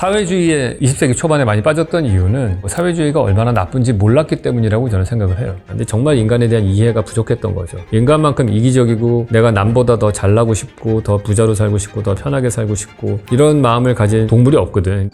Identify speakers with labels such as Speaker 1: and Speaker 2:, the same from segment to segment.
Speaker 1: 사회주의에 20세기 초반에 많이 빠졌던 이유는 사회주의가 얼마나 나쁜지 몰랐기 때문이라고 저는 생각을 해요. 근데 정말 인간에 대한 이해가 부족했던 거죠. 인간만큼 이기적이고 내가 남보다 더 잘나고 싶고 더 부자로 살고 싶고 더 편하게 살고 싶고 이런 마음을 가진 동물이 없거든.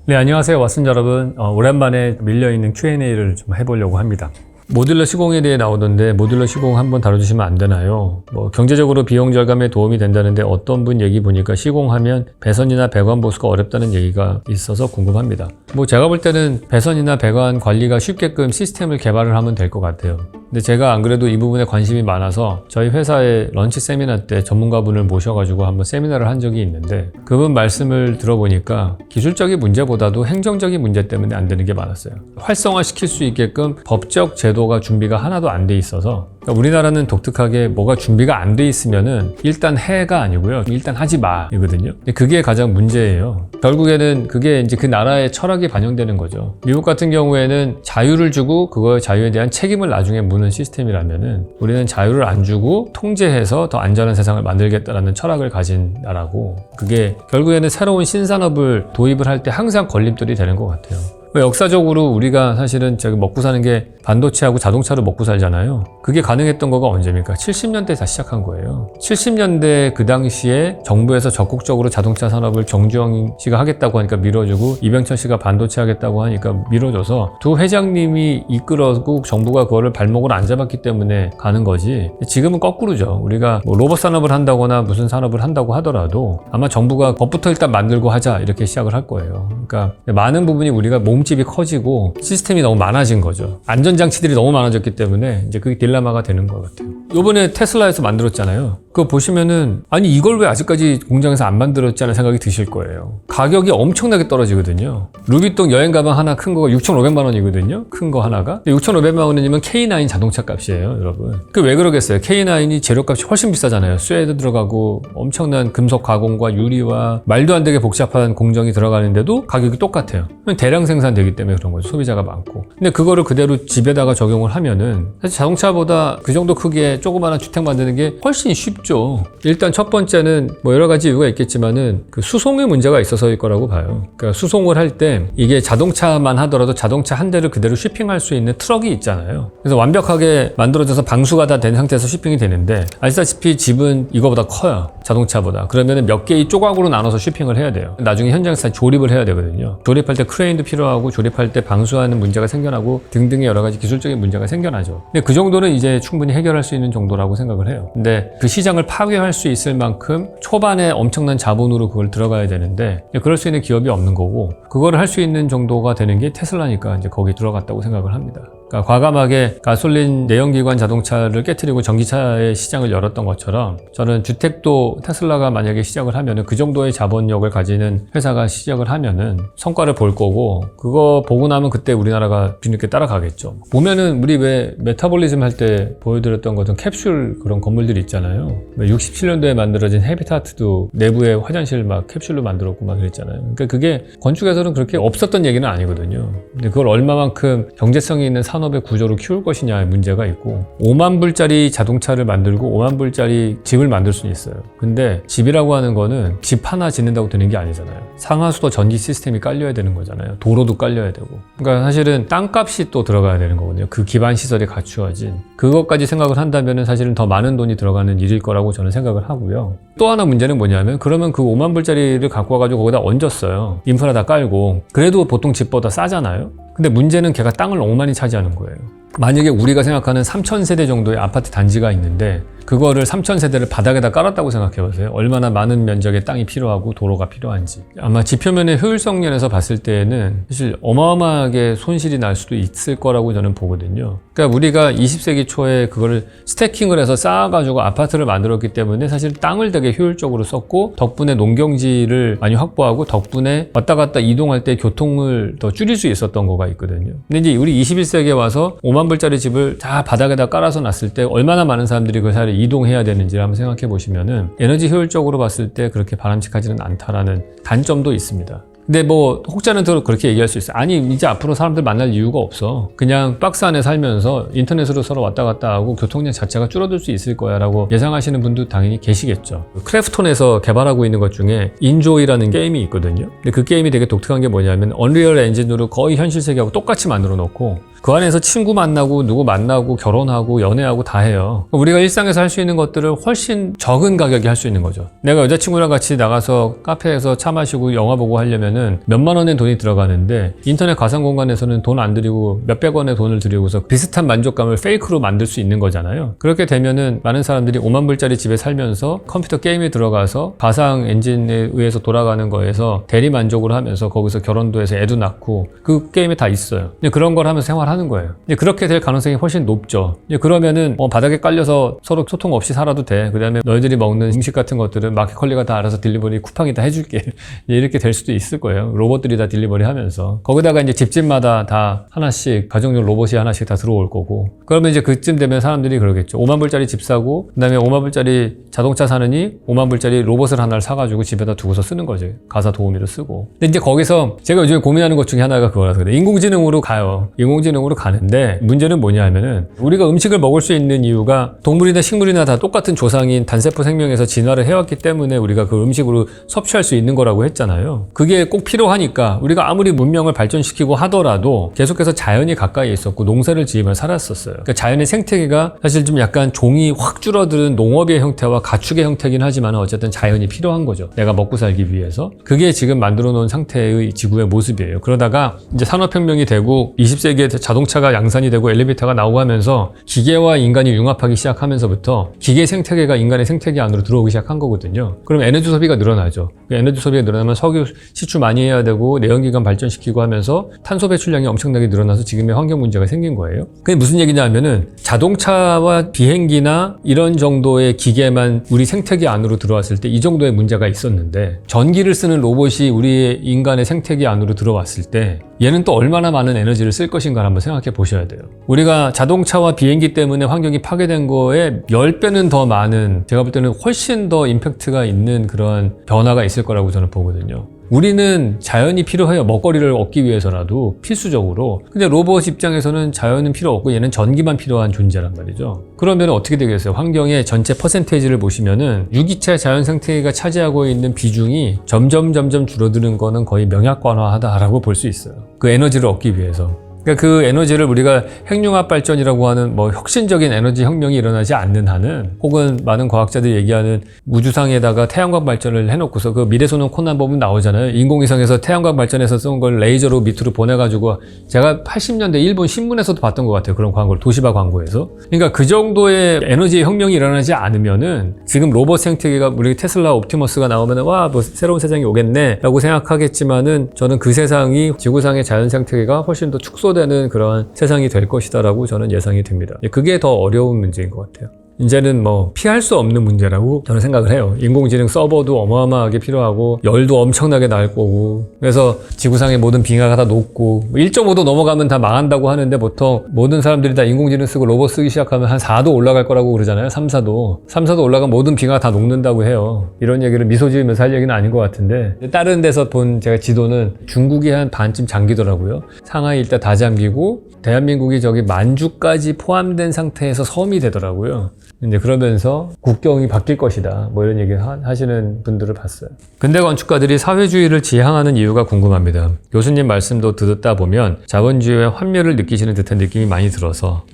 Speaker 1: 네, 안녕하세요 왓슨 여러분. 오랜만에 밀려있는 Q&A를 좀 해보려고 합니다. 모듈러 시공에 대해 나오던데 모듈러 시공 한번 다뤄주시면 안 되나요? 경제적으로 비용 절감에 도움이 된다는데 어떤 분 얘기 보니까 시공하면 배선이나 배관 보수가 어렵다는 얘기가 있어서 궁금합니다. 제가 볼 때는 배선이나 배관 관리가 쉽게끔 시스템을 개발을 하면 될 것 같아요. 근데 제가 안 그래도 이 부분에 관심이 많아서 저희 회사의 런치 세미나 때 전문가분을 모셔가지고 한번 세미나를 한 적이 있는데 그분 말씀을 들어보니까 기술적인 문제보다도 행정적인 문제 때문에 안 되는 게 많았어요. 활성화시킬 수 있게끔 법적 제도가 준비가 하나도 안 돼 있어서 우리나라는 독특하게 뭐가 준비가 안 돼 있으면은 일단 해가 아니고요. 일단 하지 마 이거든요. 그게 가장 문제예요. 결국에는 그게 이제 그 나라의 철학이 반영되는 거죠. 미국 같은 경우에는 자유를 주고 그거의 자유에 대한 책임을 나중에 묻는 시스템이라면은 우리는 자유를 안 주고 통제해서 더 안전한 세상을 만들겠다라는 철학을 가진 나라고 그게 결국에는 새로운 신산업을 도입을 할 때 항상 걸림돌이 되는 것 같아요. 역사적으로 우리가 사실은 먹고 사는 게 반도체하고 자동차로 먹고 살잖아요. 그게 가능했던 거가 언제입니까? 70년대에 다 시작한 거예요. 70년대 그 당시에 정부에서 적극적으로 자동차 산업을 정주영 씨가 하겠다고 하니까 밀어주고 이병철 씨가 반도체 하겠다고 하니까 밀어줘서 두 회장님이 이끌어고 정부가 그거를 발목을 안 잡았기 때문에 가는 거지. 지금은 거꾸로죠. 우리가 로봇 산업을 한다거나 무슨 산업을 한다고 하더라도 아마 정부가 법부터 일단 만들고 하자 이렇게 시작을 할 거예요. 그러니까 많은 부분이 우리가 몸집이 커지고 시스템이 너무 많아진 거죠. 안전장치들이 너무 많아졌기 때문에 이제 그게 딜레마가 되는 것 같아요. 요번에 테슬라에서 만들었잖아요. 그거 보시면은 아니 이걸 왜 아직까지 공장에서 안 만들었지 하는 생각이 드실 거예요. 가격이 엄청나게 떨어지거든요. 루비통 여행 가방 하나 큰 거가 6,500만 원이거든요. 큰 거 하나가. 6,500만 원이면 K9 자동차 값이에요, 여러분. 그 왜 그러겠어요? K9이 재료값이 훨씬 비싸잖아요. 쇠도 들어가고 엄청난 금속 가공과 유리와 말도 안 되게 복잡한 공정이 들어가는데도 가격이 똑같아요. 대량 생산되기 때문에 그런 거죠. 소비자가 많고. 근데 그거를 그대로 집에다가 적용을 하면은 사실 자동차보다 그 정도 크기의 조그마한 주택 만드는 게 훨씬 쉽죠. 일단 첫 번째는 여러 가지 이유가 있겠지만은 그 수송의 문제가 있어서일 거라고 봐요. 그러니까 수송을 할 때 이게 자동차만 하더라도 자동차 한 대를 그대로 쉬핑할 수 있는 트럭이 있잖아요. 그래서 완벽하게 만들어져서 방수가 다 된 상태에서 쉬핑이 되는데 아시다시피 집은 이거보다 커요. 자동차보다. 그러면은 몇 개의 조각으로 나눠서 쉬핑을 해야 돼요. 나중에 현장에서 조립을 해야 되거든요. 조립할 때 크레인도 필요하고 조립할 때 방수하는 문제가 생겨나고 등등의 여러 가지 기술적인 문제가 생겨나죠. 근데 그 정도는 이제 충분히 해결할 수 있는 정도라고 생각을 해요. 근데 그 시장을 파괴할 수 있을 만큼 초반에 엄청난 자본으로 그걸 들어가야 되는데 그럴 수 있는 기업이 없는 거고 그거를 할 수 있는 정도가 되는 게 테슬라니까 이제 거기 들어갔다고 생각을 합니다. 그러니까 과감하게 가솔린 내연기관 자동차를 깨트리고 전기차의 시장을 열었던 것처럼 저는 주택도 테슬라가 만약에 시작을 하면은 그 정도의 자본력을 가지는 회사가 시작을 하면은 성과를 볼 거고 그거 보고 나면 그때 우리나라가 뒤늦게 따라가겠죠. 보면은 우리 왜 메타볼리즘 할 때 보여드렸던 것은 캡슐 그런 건물들이 있잖아요. 67년도에 만들어진 헤비타트도 내부에 화장실 막 캡슐로 만들었고 막 그랬잖아요. 그러니까 그게 건축에서는 그렇게 없었던 얘기는 아니거든요. 근데 그걸 얼마만큼 경제성이 있는 산업의 구조로 키울 것이냐의 문제가 있고 5만 불짜리 자동차를 만들고 5만 불짜리 집을 만들 수는 있어요. 근데 집이라고 하는 거는 집 하나 짓는다고 되는 게 아니잖아요. 상하수도 전기 시스템이 깔려야 되는 거잖아요. 도로도 깔려야 되고. 그러니까 사실은 땅값이 또 들어가야 되는 거거든요. 그 기반 시설이 갖추어진. 그것까지 생각을 한다면 사실은 더 많은 돈이 들어가는 일일 거라고 저는 생각을 하고요. 또 하나 문제는 뭐냐면 그러면 그 5만 불짜리를 갖고 와가지고 거기다 얹었어요. 인프라 다 깔고. 그래도 보통 집보다 싸잖아요. 근데 문제는 걔가 땅을 너무 많이 차지하는 거예요. 만약에 우리가 생각하는 3,000세대 정도의 아파트 단지가 있는데 그거를 3,000세대를 바닥에다 깔았다고 생각해보세요. 얼마나 많은 면적의 땅이 필요하고 도로가 필요한지. 아마 지표면의 효율성 면에서 봤을 때에는 사실 어마어마하게 손실이 날 수도 있을 거라고 저는 보거든요. 그러니까 우리가 20세기 초에 그거를 스태킹을 해서 쌓아가지고 아파트를 만들었기 때문에 사실 땅을 되게 효율적으로 썼고 덕분에 농경지를 많이 확보하고 덕분에 왔다 갔다 이동할 때 교통을 더 줄일 수 있었던 거가 있거든요. 근데 이제 우리 21세기에 와서 5만 불짜리 집을 다 바닥에다 깔아서 놨을 때 얼마나 많은 사람들이 그 사이를 이동해야 되는지를 한번 생각해 보시면은 에너지 효율적으로 봤을 때 그렇게 바람직하지는 않다라는 단점도 있습니다. 근데 뭐 혹자는 더 그렇게 얘기할 수 있어요. 아니 이제 앞으로 사람들 만날 이유가 없어. 그냥 박스 안에 살면서 인터넷으로 서로 왔다 갔다 하고 교통량 자체가 줄어들 수 있을 거야 라고 예상하시는 분도 당연히 계시겠죠. 크래프톤에서 개발하고 있는 것 중에 인조이라는 게임이 있거든요. 근데 그 게임이 되게 독특한 게 뭐냐면 언리얼 엔진으로 거의 현실 세계하고 똑같이 만들어 놓고 그 안에서 친구 만나고 누구 만나고 결혼하고 연애하고 다 해요. 우리가 일상에서 할 수 있는 것들을 훨씬 적은 가격에 할 수 있는 거죠. 내가 여자친구랑 같이 나가서 카페에서 차 마시고 영화 보고 하려면은 몇만 원의 돈이 들어가는데 인터넷 가상 공간에서는 돈 안 들이고 몇백 원의 돈을 들이고서 비슷한 만족감을 페이크로 만들 수 있는 거잖아요. 그렇게 되면은 많은 사람들이 5만 불짜리 집에 살면서 컴퓨터 게임에 들어가서 가상 엔진에 의해서 돌아가는 거에서 대리 만족을 하면서 거기서 결혼도 해서 애도 낳고 그 게임에 다 있어요. 그런 걸 하면서 생활하는 거예요. 그렇게 될 가능성이 훨씬 높죠. 그러면은 바닥에 깔려서 서로 소통 없이 살아도 돼. 그 다음에 너희들이 먹는 음식 같은 것들은 마켓컬리가 다 알아서 딜리버리 쿠팡이 다 해줄게. 이렇게 될 수도 있을 거예요. 로봇들이 다 딜리버리 하면서. 거기다가 이제 집집마다 다 하나씩 가정용 로봇이 하나씩 다 들어올 거고. 그러면 이제 그쯤 되면 사람들이 그러겠죠. 5만 불짜리 집 사고 그 다음에 5만 불짜리 자동차 사느니 5만 불짜리 로봇을 하나를 사가지고 집에다 두고서 쓰는 거지. 가사 도우미로 쓰고. 근데 이제 거기서 제가 요즘에 고민하는 것 중에 하나가 그거라서 그래. 인공지능으로 가요. 인공지능으로 가는데 문제는 뭐냐 하면은 우리가 음식을 먹을 수 있는 이유가 동물이나 식물이나 다 똑같은 조상인 단세포 생명에서 진화를 해왔기 때문에 우리가 그 음식으로 섭취할 수 있는 거라고 했잖아요. 그게 꼭 필요하니까 우리가 아무리 문명을 발전시키고 하더라도 계속해서 자연이 가까이에 있었고 농사를 지으며 살았었어요. 그러니까 자연의 생태계가 사실 좀 약간 종이 확 줄어드는 농업의 형태와 가축의 형태긴 하지만 어쨌든 자연이 필요한 거죠. 내가 먹고 살기 위해서. 그게 지금 만들어 놓은 상태의 지구의 모습이에요. 그러다가 이제 산업혁명이 되고 20세기에 자동차가 양산이 되고 엘리베이터가 나오고 하면서 기계와 인간이 융합하기 시작하면서부터 기계 생태계가 인간의 생태계 안으로 들어오기 시작한 거거든요. 그럼 에너지 소비가 늘어나죠. 에너지 소비가 늘어나면 석유 시추 많이 해야 되고 내연기관 발전시키고 하면서 탄소 배출량이 엄청나게 늘어나서 지금의 환경 문제가 생긴 거예요. 그게 무슨 얘기냐 하면은 자동차와 비행기나 이런 정도의 기계만 우리 생태계 안으로 들어왔을 때 이 정도의 문제가 있었는데 전기를 쓰는 로봇이 우리 인간의 생태계 안으로 들어왔을 때 얘는 또 얼마나 많은 에너지를 쓸 것인가를 한번 생각해 보셔야 돼요. 우리가 자동차와 비행기 때문에 환경이 파괴된 거에 10배는 더 많은, 제가 볼 때는 훨씬 더 임팩트가 있는 그런 변화가 있을 거라고 저는 보거든요. 우리는 자연이 필요해요. 먹거리를 얻기 위해서라도 필수적으로. 근데 로봇 입장에서는 자연은 필요 없고 얘는 전기만 필요한 존재란 말이죠. 그러면 어떻게 되겠어요? 환경의 전체 퍼센테이지를 보시면은 유기체 자연 생태계가 차지하고 있는 비중이 점점 줄어드는 거는 거의 명약관화하다라고 볼 수 있어요. 그 에너지를 얻기 위해서. 그러니까 그 에너지를 우리가 핵융합 발전이라고 하는 혁신적인 에너지 혁명이 일어나지 않는 한은, 혹은 많은 과학자들이 얘기하는 우주상에다가 태양광 발전을 해놓고서 그 미래소년 코난 보면 나오잖아요. 인공위성에서 태양광 발전해서 쏜 걸 레이저로 밑으로 보내가지고, 제가 80년대 일본 신문에서도 봤던 것 같아요. 그런 광고를, 도시바 광고에서. 그러니까 그 정도의 에너지 혁명이 일어나지 않으면은 지금 로봇 생태계가, 우리 테슬라 옵티머스가 나오면은 와, 새로운 세상이 오겠네 라고 생각하겠지만은, 저는 그 세상이 지구상의 자연 생태계가 훨씬 더 축소되는 그런 세상이 될 것이다라고 저는 예상이 됩니다. 그게 더 어려운 문제인 것 같아요. 이제는 피할 수 없는 문제라고 저는 생각을 해요. 인공지능 서버도 어마어마하게 필요하고 열도 엄청나게 날 거고, 그래서 지구상의 모든 빙하가 다 녹고 1.5도 넘어가면 다 망한다고 하는데, 보통 모든 사람들이 다 인공지능 쓰고 로봇 쓰기 시작하면 한 4도 올라갈 거라고 그러잖아요. 3, 4도 올라가면 모든 빙하가 다 녹는다고 해요. 이런 얘기를 미소 지으면서 할 얘기는 아닌 것 같은데, 다른 데서 본 제가 지도는 중국이 한 반쯤 잠기더라고요. 상하이 일단 다 잠기고 대한민국이 저기 만주까지 포함된 상태에서 섬이 되더라고요. 이제 그러면서 국경이 바뀔 것이다, 이런 얘기 하시는 분들을 봤어요. 근대 건축가들이 사회주의를 지향하는 이유가 궁금합니다. 교수님 말씀도 듣다 보면 자본주의의 환멸을 느끼시는 듯한 느낌이 많이 들어서,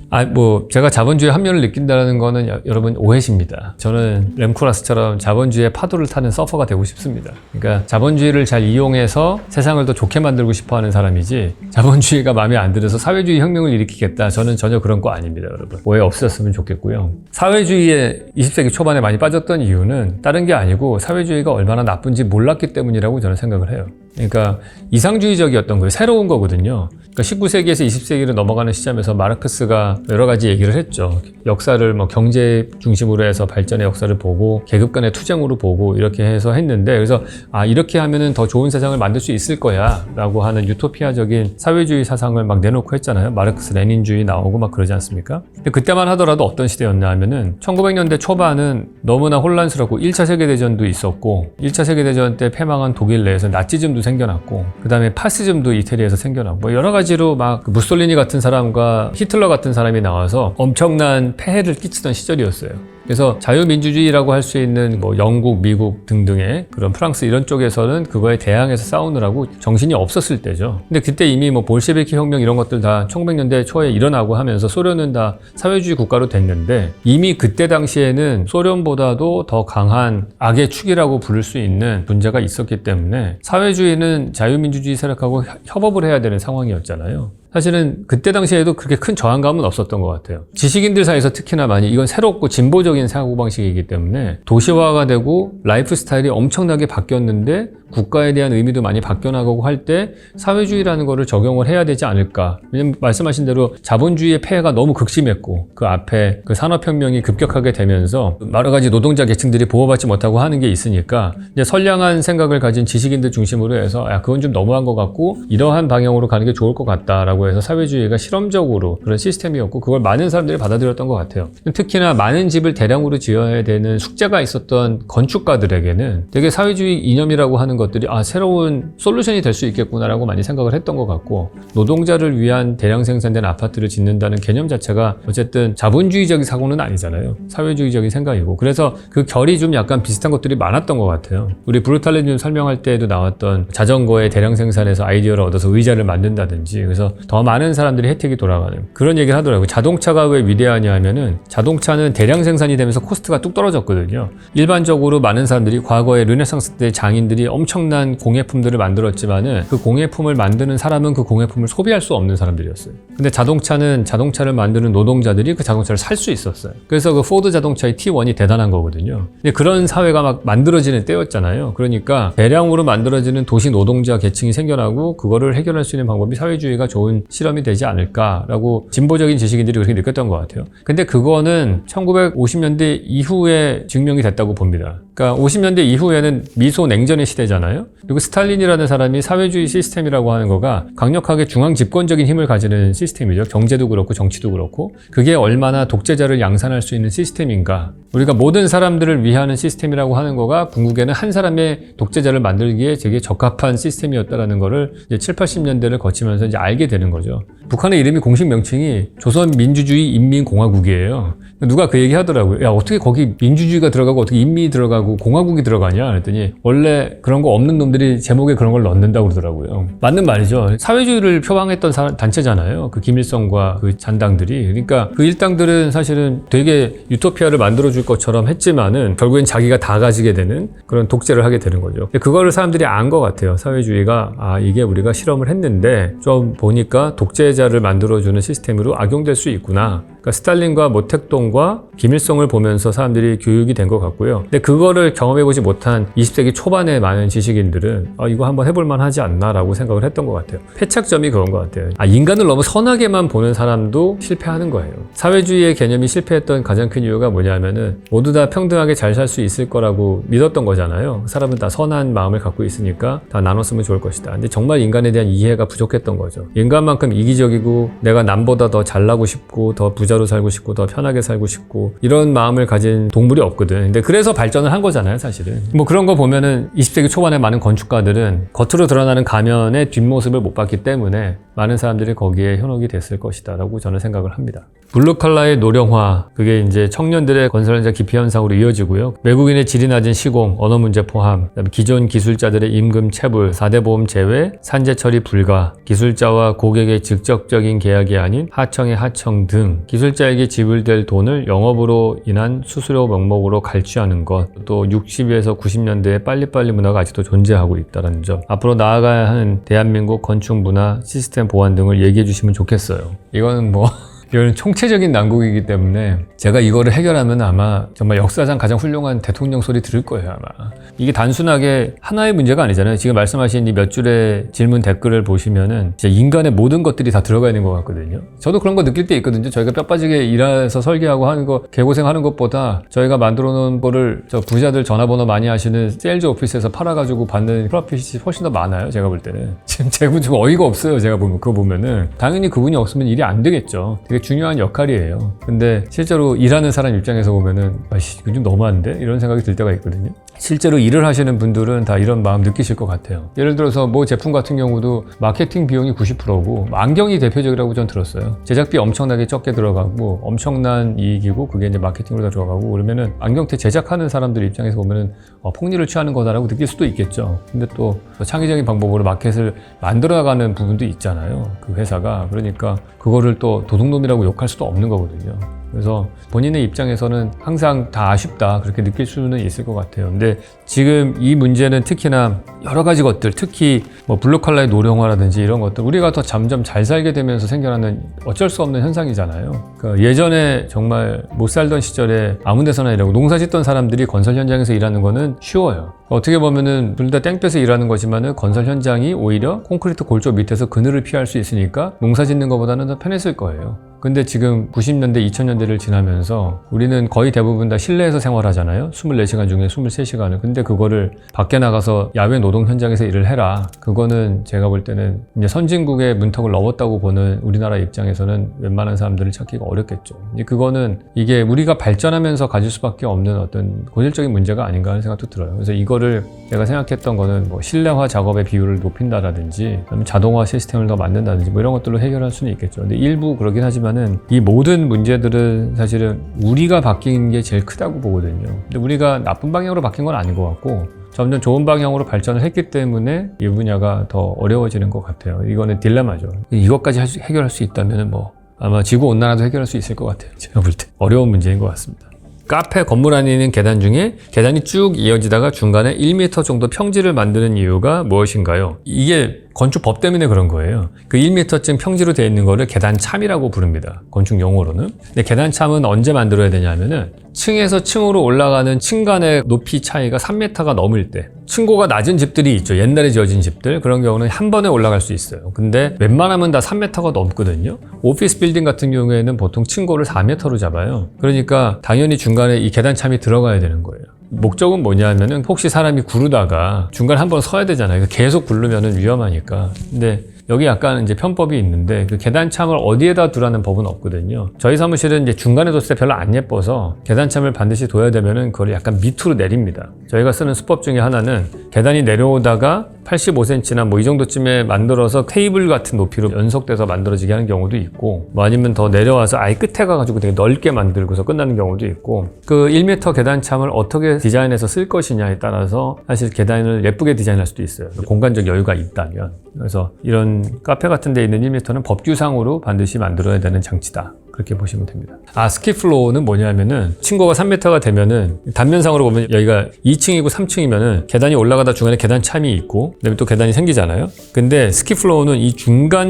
Speaker 1: 제가 자본주의 환멸을 느낀다는 거는 여러분 오해십니다. 저는 램코라스처럼 자본주의의 파도를 타는 서퍼가 되고 싶습니다. 그러니까 자본주의를 잘 이용해서 세상을 더 좋게 만들고 싶어 하는 사람이지, 자본주의가 마음에 안 들어서 사회주의 혁명을 일으키겠다, 저는 전혀 그런 거 아닙니다. 여러분 오해 없으셨으면 좋겠고요. 사회주의에 20세기 초반에 많이 빠졌던 이유는 다른 게 아니고 사회주의가 얼마나 나쁜지 몰랐기 때문이라고 저는 생각을 해요. 그러니까 이상주의적이었던 거예요. 새로운 거거든요. 그러니까 19세기에서 20세기로 넘어가는 시점에서 마르크스가 여러 가지 얘기를 했죠. 역사를 뭐 경제 중심으로 해서 발전의 역사를 보고 계급 간의 투쟁으로 보고 이렇게 해서 했는데, 그래서 이렇게 하면은 더 좋은 세상을 만들 수 있을 거야 라고 하는 유토피아적인 사회주의 사상을 막 내놓고 했잖아요. 마르크스 레닌주의 나오고 막 그러지 않습니까? 근데 그때만 하더라도 어떤 시대였냐 하면은 1900년대 초반은 너무나 혼란스럽고 1차 세계대전도 있었고 1차 세계대전 때 패망한 독일 내에서 나치즘도 생겨났고 그 다음에 파시즘도 이태리에서 생겨났고 뭐 여러 가지로 막 무솔리니 같은 사람과 히틀러 같은 사람이 나와서 엄청난 폐해를 끼치던 시절이었어요. 그래서 자유민주주의라고 할 수 있는 뭐 영국, 미국 등등의 그런 프랑스 이런 쪽에서는 그거에 대항해서 싸우느라고 정신이 없었을 때죠. 근데 그때 이미 뭐 볼셰비키 혁명 이런 것들 다 1900년대 초에 일어나고 하면서 소련은 다 사회주의 국가로 됐는데 이미 그때 당시에는 소련보다도 더 강한 악의 축이라고 부를 수 있는 존재가 있었기 때문에 사회주의는 자유민주주의 세력하고 협업을 해야 되는 상황이었잖아요. 사실은 그때 당시에도 그렇게 큰 저항감은 없었던 것 같아요. 지식인들 사이에서 특히나 많이 이건 새롭고 진보적인 사고방식이기 때문에 도시화가 되고 라이프 스타일이 엄청나게 바뀌었는데 국가에 대한 의미도 많이 바뀌어나가고 할 때 사회주의라는 거를 적용을 해야 되지 않을까. 왜냐면 말씀하신 대로 자본주의의 폐해가 너무 극심했고 그 앞에 그 산업혁명이 급격하게 되면서 여러 가지 노동자 계층들이 보호받지 못하고 하는 게 있으니까 이제 선량한 생각을 가진 지식인들 중심으로 해서 그건 좀 너무한 것 같고 이러한 방향으로 가는 게 좋을 것 같다라고 해서 사회주의가 실험적으로 그런 시스템이었고 그걸 많은 사람들이 받아들였던 것 같아요. 특히나 많은 집을 대량으로 지어야 되는 숙제가 있었던 건축가들에게는 되게 사회주의 이념이라고 하는 것들이 새로운 솔루션이 될 수 있겠구나라고 많이 생각을 했던 것 같고 노동자를 위한 대량 생산된 아파트를 짓는다는 개념 자체가 어쨌든 자본주의적인 사고는 아니잖아요. 사회주의적인 생각이고 그래서 그 결이 좀 약간 비슷한 것들이 많았던 것 같아요. 우리 브루탈리즘 설명할 때에도 나왔던 자전거의 대량 생산에서 아이디어를 얻어서 의자를 만든다든지 그래서 더 많은 사람들이 혜택이 돌아가는 그런 얘기를 하더라고요. 자동차가 왜 위대하냐 하면은 자동차는 대량 생산이 되면서 코스트가 뚝 떨어졌거든요. 일반적으로 많은 사람들이 과거에 르네상스 때 장인들이 엄청난 공예품들을 만들었지만은 그 공예품을 만드는 사람은 그 공예품을 소비할 수 없는 사람들이었어요. 근데 자동차는 자동차를 만드는 노동자들이 그 자동차를 살 수 있었어요. 그래서 그 포드 자동차의 T1이 대단한 거거든요. 근데 그런 사회가 막 만들어지는 때였잖아요. 그러니까 대량으로 만들어지는 도시 노동자 계층이 생겨나고 그거를 해결할 수 있는 방법이 사회주의가 좋은 실험이 되지 않을까라고 진보적인 지식인들이 그렇게 느꼈던 것 같아요. 근데 그거는 1950년대 이후에 증명이 됐다고 봅니다. 그러니까 50년대 이후에는 미소 냉전의 시대잖아요. 그리고 스탈린이라는 사람이 사회주의 시스템이라고 하는 거가 강력하게 중앙 집권적인 힘을 가지는 시스템이죠. 경제도 그렇고 정치도 그렇고 그게 얼마나 독재자를 양산할 수 있는 시스템인가. 우리가 모든 사람들을 위하는 시스템이라고 하는 거가 궁극에는 한 사람의 독재자를 만들기에 되게 적합한 시스템이었다라는 거를 이제 7, 80년대를 거치면서 이제 알게 되는 거죠. 북한의 이름이 공식 명칭이 조선민주주의 인민공화국이에요. 누가 그 얘기 하더라고요. 야, 어떻게 거기 민주주의가 들어가고 어떻게 인민이 들어가고 공화국이 들어가냐 그랬더니 원래 그런 거 없는 놈들이 제목에 그런 걸 넣는다고 그러더라고요. 맞는 말이죠. 사회주의를 표방했던 단체잖아요. 그 김일성과 그 잔당들이. 그러니까 그 일당들은 사실은 되게 유토피아를 만들어줄 것처럼 했지만은 결국엔 자기가 다 가지게 되는 그런 독재를 하게 되는 거죠. 그거를 사람들이 안 것 같아요. 사회주의가 이게 우리가 실험을 했는데 좀 보니까 독재자를 만들어주는 시스템으로 악용될 수 있구나. 그러니까 스탈린과 모택동과 김일성을 보면서 사람들이 교육이 된 것 같고요. 근데 그거를 경험해보지 못한 20세기 초반의 많은 지식인들은 이거 한번 해볼만 하지 않나라고 생각을 했던 것 같아요. 패착점이 그런 것 같아요. 인간을 너무 선하게만 보는 사람도 실패하는 거예요. 사회주의의 개념이 실패했던 가장 큰 이유가 뭐냐면은 모두 다 평등하게 잘 살 수 있을 거라고 믿었던 거잖아요. 사람은 다 선한 마음을 갖고 있으니까 다 나눴으면 좋을 것이다. 근데 정말 인간에 대한 이해가 부족했던 거죠. 인간만큼 이기적이고 내가 남보다 더 잘나고 싶고 더 부자로 살고 싶고 더 편하게 살고 싶고 이런 마음을 가진 동물이 없거든. 근데 그래서 발전을 한 거잖아요, 사실은. 뭐 그런 거 보면은 20세기 초반에 많은 건축가들은 겉으로 드러나는 가면의 뒷모습을 못 봤기 때문에 많은 사람들이 거기에 현혹이 됐을 것이다 라고 저는 생각을 합니다. 블루칼라의 노령화, 그게 이제 청년들의 건설 현장 기피 현상으로 이어지고요. 외국인의 질이 낮은 시공, 언어 문제 포함, 기존 기술자들의 임금 체불, 4대 보험 제외, 산재 처리 불가, 기술자와 고객의 직접적인 계약이 아닌 하청의 하청 등 기술자에게 지불될 돈을 영업으로 인한 수수료 명목으로 갈취하는 것, 또 60에서 90년대의 빨리빨리 문화가 아직도 존재하고 있다는 점, 앞으로 나아가야 하는 대한민국 건축 문화, 시스템 보완 등을 얘기해 주시면 좋겠어요. 이거는 뭐 이거는 총체적인 난국이기 때문에 제가 이거를 해결하면 아마 정말 역사상 가장 훌륭한 대통령 소리 들을 거예요, 아마. 이게 단순하게 하나의 문제가 아니잖아요. 지금 말씀하신 이 몇 줄의 질문 댓글을 보시면은 진짜 인간의 모든 것들이 다 들어가 있는 것 같거든요. 저도 그런 거 느낄 때 있거든요. 저희가 뼈 빠지게 일해서 설계하고 하는 거, 개고생하는 것보다 저희가 만들어 놓은 거를 저 부자들 전화번호 많이 하시는 세일즈 오피스에서 팔아가지고 받는 프로핏이 훨씬 더 많아요. 제가 볼 때는. 지금 제가 좀 어이가 없어요. 제가 보면 그거 보면은 당연히 그분이 없으면 일이 안 되겠죠. 되게 중요한 역할이에요. 근데 실제로 일하는 사람 입장에서 보면은 아씨 이거 좀 너무한데? 이런 생각이 들 때가 있거든요. 실제로 일을 하시는 분들은 다 이런 마음 느끼실 것 같아요. 예를 들어서 뭐 제품 같은 경우도 마케팅 비용이 90%고 안경이 대표적이라고 전 들었어요. 제작비 엄청나게 적게 들어가고 엄청난 이익이고 그게 이제 마케팅으로 다 들어가고 그러면은 안경테 제작하는 사람들 입장에서 보면은 폭리를 취하는 거다라고 느낄 수도 있겠죠. 근데 또 창의적인 방법으로 마켓을 만들어 나가는 부분도 있잖아요. 그 회사가. 그러니까 그거를 또 도둑놈이라고 욕할 수도 없는 거거든요. 그래서 본인의 입장에서는 항상 다 아쉽다 그렇게 느낄 수는 있을 것 같아요. 근데 지금 이 문제는 특히나 여러 가지 것들, 특히 뭐 블루칼라의 노령화라든지 이런 것들 우리가 더 점점 잘 살게 되면서 생겨나는 어쩔 수 없는 현상이잖아요. 그러니까 예전에 정말 못 살던 시절에 아무 데서나 일하고 농사 짓던 사람들이 건설 현장에서 일하는 거는 쉬워요. 어떻게 보면은 둘 다 땡볕에 일하는 거지만은 건설 현장이 오히려 콘크리트 골조 밑에서 그늘을 피할 수 있으니까 농사 짓는 것보다는 더 편했을 거예요. 근데 지금 90년대, 2000년대를 지나면서 우리는 거의 대부분 다 실내에서 생활하잖아요. 24시간 중에 23시간을. 근데 그거를 밖에 나가서 야외 노동 현장에서 일을 해라. 그거는 제가 볼 때는 이제 선진국의 문턱을 넘었다고 보는 우리나라 입장에서는 웬만한 사람들을 찾기가 어렵겠죠. 이제 그거는 이게 우리가 발전하면서 가질 수밖에 없는 어떤 고질적인 문제가 아닌가 하는 생각도 들어요. 그래서 이거를 내가 생각했던 거는 뭐 실내화 작업의 비율을 높인다라든지 아니면 자동화 시스템을 더 만든다든지 뭐 이런 것들로 해결할 수는 있겠죠. 근데 일부 그러긴 하지만 이 모든 문제들은 사실은 우리가 바뀐 게 제일 크다고 보거든요. 근데 우리가 나쁜 방향으로 바뀐 건 아닌 것 같고 점점 좋은 방향으로 발전을 했기 때문에 이 분야가 더 어려워지는 것 같아요. 이거는 딜레마죠. 이것까지 해결할 수 있다면 뭐 아마 지구온난화도 해결할 수 있을 것 같아요. 제가 볼 때 어려운 문제인 것 같습니다. 카페 건물 안에 있는 계단 중에 계단이 쭉 이어지다가 중간에 1m 정도 평지를 만드는 이유가 무엇인가요? 이게 건축법 때문에 그런 거예요. 그 1m쯤 평지로 되어 있는 거를 계단참이라고 부릅니다. 건축 용어로는. 근데 계단참은 언제 만들어야 되냐면은 층에서 층으로 올라가는 층 간의 높이 차이가 3m가 넘을 때 층고가 낮은 집들이 있죠. 옛날에 지어진 집들. 그런 경우는 한 번에 올라갈 수 있어요. 근데 웬만하면 다 3m가 넘거든요. 오피스 빌딩 같은 경우에는 보통 층고를 4m로 잡아요. 그러니까 당연히 중간에 이 계단참이 들어가야 되는 거예요. 목적은 뭐냐면은 혹시 사람이 구르다가 중간에 한번 서야 되잖아요. 계속 구르면은 위험하니까. 근데 여기 약간 이제 편법이 있는데 그 계단참을 어디에다 두라는 법은 없거든요. 저희 사무실은 이제 중간에 뒀을 때 별로 안 예뻐서 계단참을 반드시 둬야 되면은 그걸 약간 밑으로 내립니다. 저희가 쓰는 수법 중에 하나는 계단이 내려오다가 85cm나 뭐 이 정도쯤에 만들어서 테이블 같은 높이로 연속돼서 만들어지게 하는 경우도 있고 뭐 아니면 더 내려와서 아예 끝에 가가지고 되게 넓게 만들고서 끝나는 경우도 있고 그 1m 계단참을 어떻게 디자인해서 쓸 것이냐에 따라서 사실 계단을 예쁘게 디자인할 수도 있어요. 공간적 여유가 있다면. 그래서 이런 카페 같은 데 있는 1m는 법규상으로 반드시 만들어야 되는 장치다. 그렇게 보시면 됩니다. 스키플로우는 뭐냐면은 층고가 3m가 되면은 단면상으로 보면 여기가 2층이고 3층이면은 계단이 올라가다 중간에 계단참이 있고 그다음에 또 계단이 생기잖아요. 근데 스키플로우는 이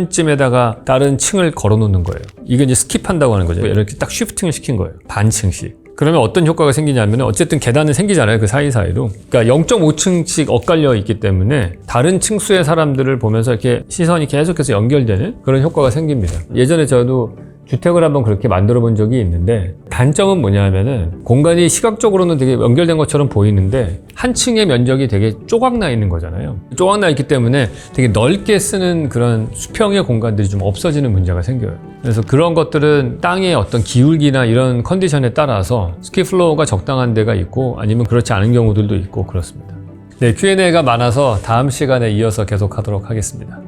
Speaker 1: 중간쯤에다가 다른 층을 걸어 놓는 거예요. 이게 이제 스킵한다고 하는 거죠. 이렇게 딱 쉬프팅을 시킨 거예요. 반층씩. 그러면 어떤 효과가 생기냐면 어쨌든 계단은 생기잖아요. 그 사이사이로. 그러니까 0.5층씩 엇갈려 있기 때문에 다른 층수의 사람들을 보면서 이렇게 시선이 계속해서 연결되는 그런 효과가 생깁니다. 예전에 저도 주택을 한번 그렇게 만들어 본 적이 있는데 단점은 뭐냐면은 공간이 시각적으로는 되게 연결된 것처럼 보이는데 한 층의 면적이 되게 쪼각나 있는 거잖아요. 쪼각나 있기 때문에 되게 넓게 쓰는 그런 수평의 공간들이 좀 없어지는 문제가 생겨요. 그래서 그런 것들은 땅의 어떤 기울기나 이런 컨디션에 따라서 스키플로우가 적당한 데가 있고 아니면 그렇지 않은 경우들도 있고 그렇습니다. 네, Q&A가 많아서 다음 시간에 이어서 계속 하도록 하겠습니다.